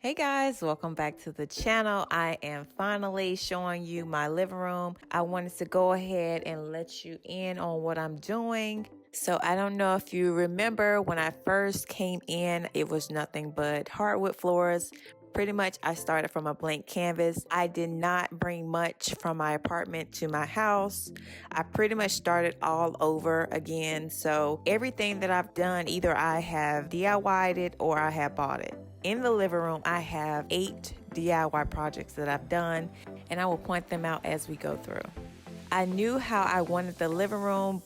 Hey guys, welcome back to the channel. I am finally showing you my living room. I wanted to go ahead and let you in on what I'm doing. So I don't know if you remember when I first came in, it was nothing but hardwood floors. Pretty much I started from a blank canvas. I did not bring much from my apartment to my house. I pretty much started all over again. So everything that I've done, either I have DIY'd it or I have bought it. In the living room, I have 8 DIY projects that I've done, and I will point them out as we go through. I knew how I wanted the living room,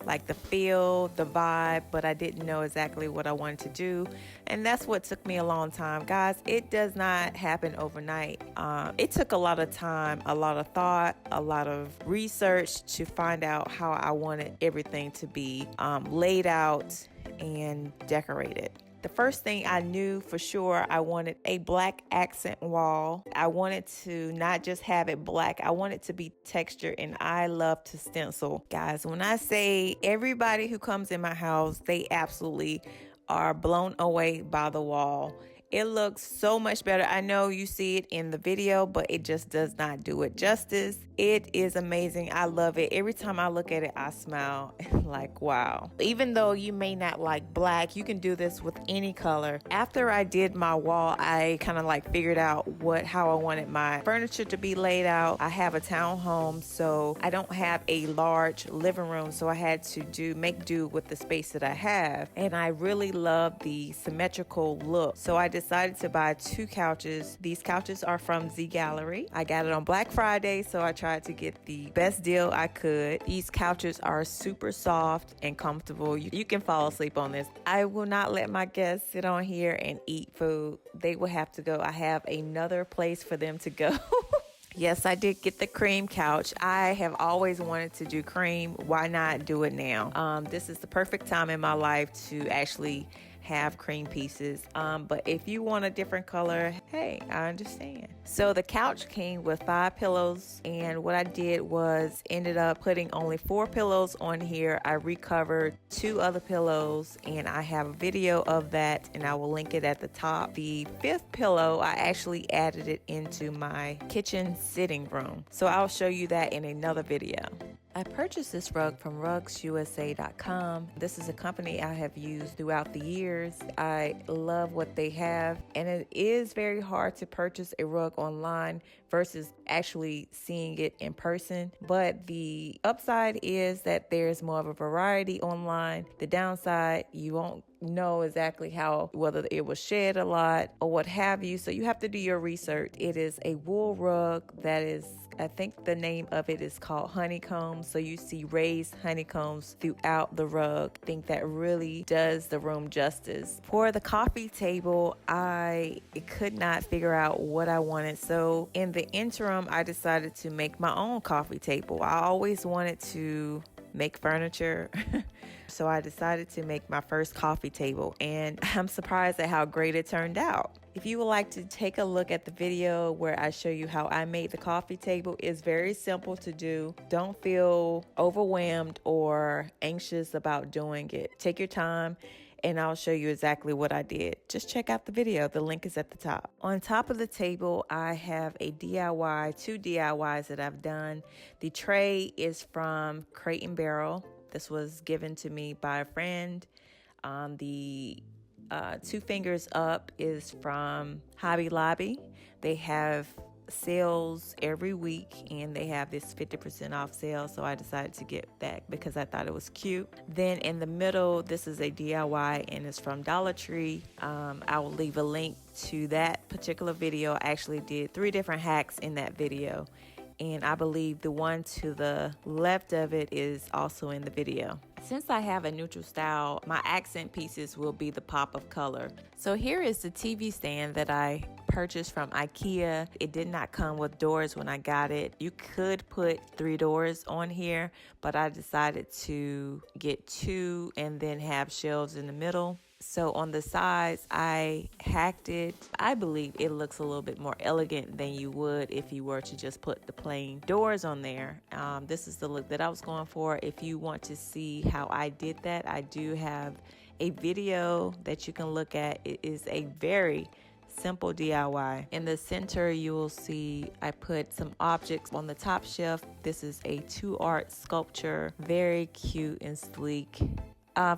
like the feel, the vibe, but I didn't know exactly what I wanted to do. And that's what took me a long time. Guys, it does not happen overnight. It took a lot of time, a lot of thought, a lot of research to find out how I wanted everything to be laid out and decorated. The first thing I knew for sure, I wanted a black accent wall. I wanted to not just have it black, I want it to be textured, and I love to stencil. Guys, when I say everybody who comes in my house, they absolutely are blown away by the wall. It looks so much better. I know you see it in the video, but it just does not do it justice. It is amazing. I love it. Every time I look at it, I smile like, wow. Even though you may not like black, you can do this with any color. After I did my wall, I kind of like figured out how I wanted my furniture to be laid out. I have a townhome, so I don't have a large living room, so I had to make do with the space that I have. And I really love the symmetrical look. So I decided to buy 2 couches. These couches are from Z Gallery. I got it on Black Friday, so I tried to get the best deal I could. These couches are super soft and comfortable. You can fall asleep on this. I will not let my guests sit on here and eat food. They will have to go. I have another place for them to go. Yes, I did get the cream couch. I have always wanted to do cream. Why not do it now? This is the perfect time in my life to actually have cream pieces. But if you want a different color, hey, I understand. So the couch came with 5 pillows, and what I did was ended up putting only 4 pillows on here. I recovered 2 other pillows, and I have a video of that, and I will link it at the top. The 5th pillow, I actually added it into my kitchen sitting room. So I'll show you that in another video. I purchased this rug from rugsusa.com. This is a company I have used throughout the years. I love what they have, and it is very hard to purchase a rug online versus actually seeing it in person. But the upside is that there's more of a variety online. The downside, you won't know exactly whether it was shed a lot or what have you. So you have to do your research. It is a wool rug that is, I think the name of it is called honeycombs. So you see raised honeycombs throughout the rug. I think that really does the room justice. For the coffee table, I could not figure out what I wanted. So in the interim, I decided to make my own coffee table. I always wanted to make furniture. So I decided to make my first coffee table, and I'm surprised at how great it turned out. If you would like to take a look at the video where I show you how I made the coffee table, it's very simple to do. Don't feel overwhelmed or anxious about doing it. Take your time, and I'll show you exactly what I did. Just check out the video. The link is at the top. On top of the table, I have a DIY, 2 DIYs that I've done. The tray is from Crate and Barrel. This was given to me by a friend. The 2 fingers up is from Hobby Lobby. They have sales every week, and they have this 50% off sale, so I decided to get that because I thought it was cute. Then in the middle, this is a DIY, and it's from Dollar Tree. I will leave a link to that particular video. I actually did 3 different hacks in that video, and I believe the one to the left of it is also in the video. Since I have a neutral style, my accent pieces will be the pop of color. So here is the TV stand that I purchased from IKEA. It did not come with doors when I got it. You could put 3 doors on here, but I decided to get 2 and then have shelves in the middle. So on the sides, I hacked it. I believe it looks a little bit more elegant than you would if you were to just put the plain doors on there. This is the look that I was going for. If you want to see how I did that, I do have a video that you can look at. It is a very simple DIY. In the center, you will see I put some objects on the top shelf. This is a 2-art sculpture, very cute and sleek.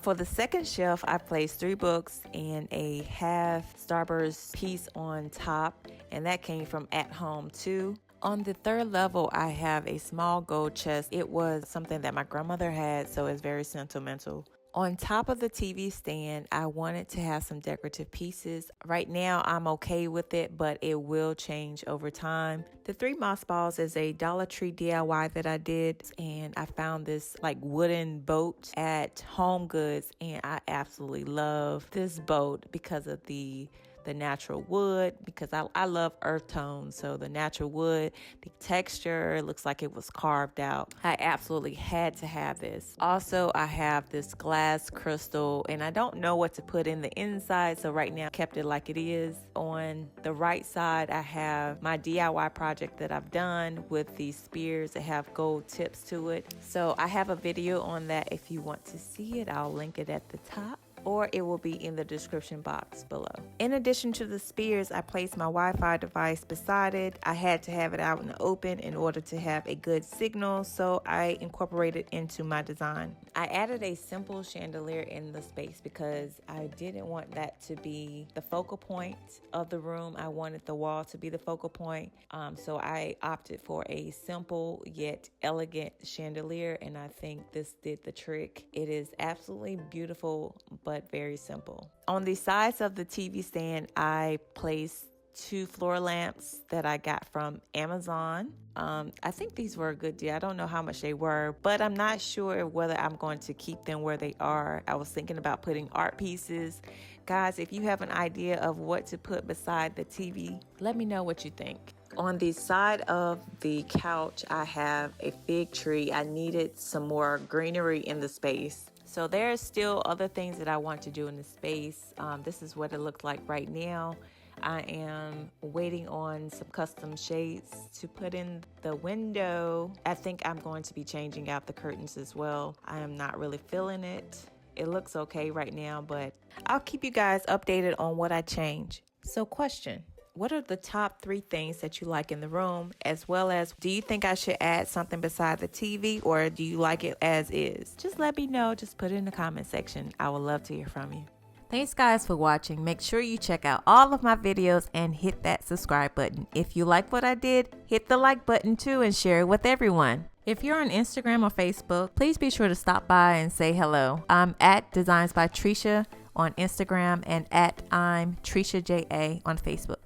For the second shelf, I placed 3 books and a half Starburst piece on top, and that came from At Home too. On the third level, I have a small gold chest. It was something that my grandmother had, so it's very sentimental. On top of the TV stand, I wanted to have some decorative pieces. Right now, I'm okay with it, but it will change over time. The 3 moss balls is a Dollar Tree DIY that I did, and I found this like wooden boat at Home Goods, and I absolutely love this boat because of the natural wood, because I love earth tones. So the natural wood, the texture, looks like it was carved out. I absolutely had to have this. Also, I have this glass crystal, and I don't know what to put in the inside, so right now I kept it like it is. On the right side, I have my DIY project that I've done with these spears that have gold tips to it. So I have a video on that. If you want to see it, I'll link it at the top, or it will be in the description box below. In addition to the spears, I placed my Wi-Fi device beside it. I had to have it out in the open in order to have a good signal, so I incorporated into my design. I added a simple chandelier in the space because I didn't want that to be the focal point of the room. I wanted the wall to be the focal point, so I opted for a simple yet elegant chandelier, and I think this did the trick. It is absolutely beautiful, but very simple. On the sides of the TV stand, I placed 2 floor lamps that I got from Amazon. I think these were a good deal. I don't know how much they were, but I'm not sure whether I'm going to keep them where they are. I was thinking about putting art pieces. Guys, if you have an idea of what to put beside the TV, let me know what you think. On the side of the couch, I have a fig tree. I needed some more greenery in the space. So there's still other things that I want to do in the space. This is what it looked like right now. I am waiting on some custom shades to put in the window. I think I'm going to be changing out the curtains as well. I am not really feeling it. It looks okay right now, but I'll keep you guys updated on what I change. So question. What are the top 3 things that you like in the room, as well as do you think I should add something beside the TV, or do you like it as is? Just let me know. Just put it in the comment section. I would love to hear from you. Thanks guys for watching. Make sure you check out all of my videos and hit that subscribe button. If you like what I did, hit the like button too and share it with everyone. If you're on Instagram or Facebook, please be sure to stop by and say hello. I'm at Designs by Tresha on Instagram and at I'm Tresha JA on Facebook.